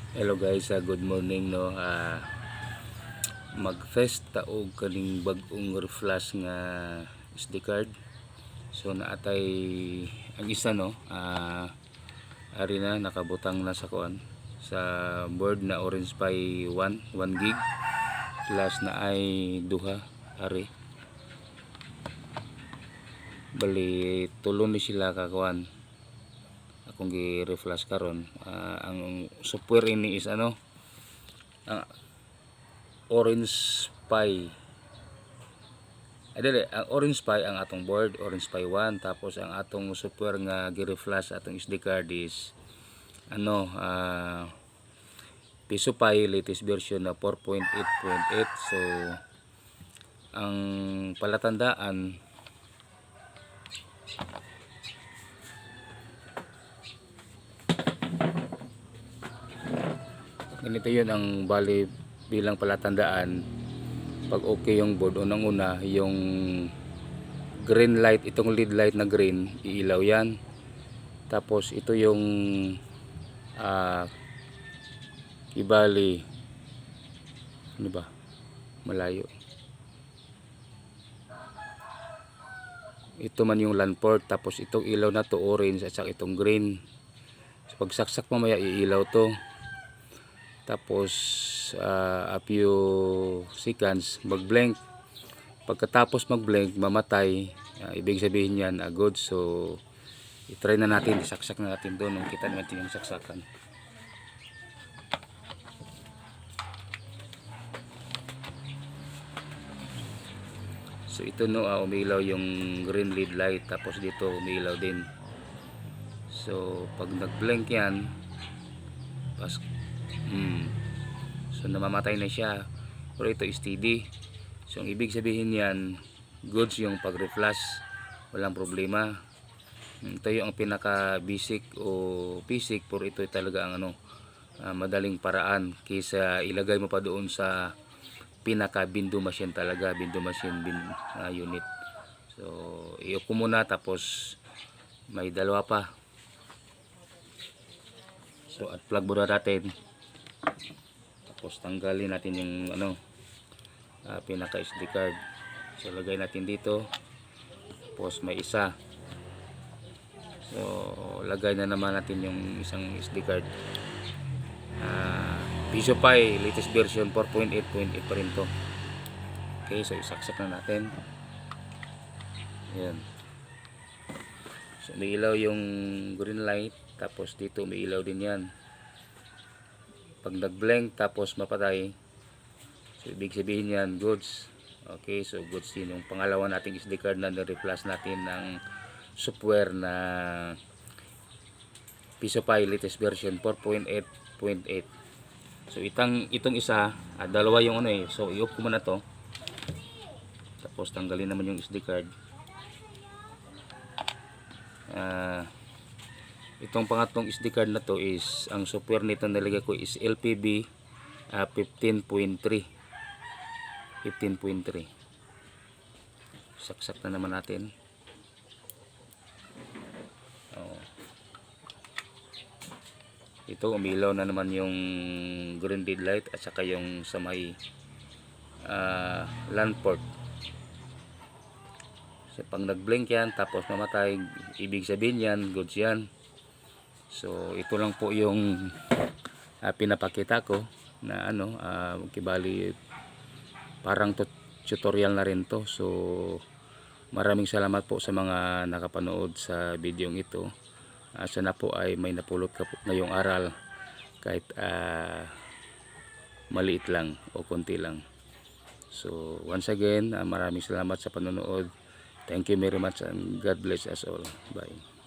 Hello guys, good morning no. Mag-fest taog kaning bag-ong reflash nga SD card. So naatay ang isa no, ari na nakabutang na sa kuan sa board na Orange Pi 1 gig plus na ay duha ari. Bali tulo ni sila ka kuan. Akong gi-reflash karon. Ang software ini is ano, Orange Pi. Ang Orange Pi ang atong board, Orange Pi 1, tapos ang atong software nga gi-reflash atong SD card is ano, Piso Pi latest version na 4.8.8. So ang palatandaan ganito yun ang bali bilang palatandaan pag okay yung board. Unang-una yung green light, itong lead light na green, iilaw yan. Tapos ito yung ibali ano ba, malayo, ito man yung LAN port. Tapos itong ilaw na to orange at saka itong green. So pag saksak mamaya iilaw to. Tapos a few seconds mag-blink. Pagkatapos mag-blink mamatay, ibig sabihin yan good. So i-try na natin, isaksak na natin doon. Kita natin yung saksakan. So ito no, umilaw yung green lead light, tapos dito umilaw din. So pag nag-blink yan, so namamatay na siya, pero ito steady. So ang ibig sabihin yan, goods yung pag-reflash, walang problema. Ito yung pinaka basic o basic, pero ito talaga ang ano, madaling paraan kaysa ilagay mo pa doon sa pinaka bindu machine talaga, bindu machine unit. So i-off ko muna, tapos may dalawa pa. So at plug muna natin. Tapos tanggalin natin yung ano, pinaka SD card. So lagay natin dito. Tapos may isa. So lagay na naman natin yung isang SD card. Piso Pi latest version 4.8.8 pa rin to. Okay, so isaksak na natin. Ayan. So may ilaw yung green light, tapos dito may ilaw din yan. Pag nag-blank tapos mapatay, so ibig sabihin yan goods. Okay, so goods din yung pangalawa nating SD card na na-reflash natin ng software na Piso Pi latest version 4.8.8. So itong isa, dalawa yung ano eh. So i-off ko muna to. Tapos tanggalin naman yung SD card. Itong pangatlong SD card na to is, ang software nito nilagay ko is LPB 15.3. Saksak na naman natin. Ito umilaw na naman yung green lead light at saka yung sa may LAN port. So pag nag-blink yan tapos mamatay, ibig sabihin yan goods yan. So ito lang po yung pinapakita ko na ano, kibali parang tutorial na rin to. So maraming salamat po sa mga nakapanood sa video ito. Sana po ay may napulot ka po ngayong aral, kahit maliit lang o konti lang. So once again, maraming salamat sa panonood. Thank you very much and God bless us all. Bye.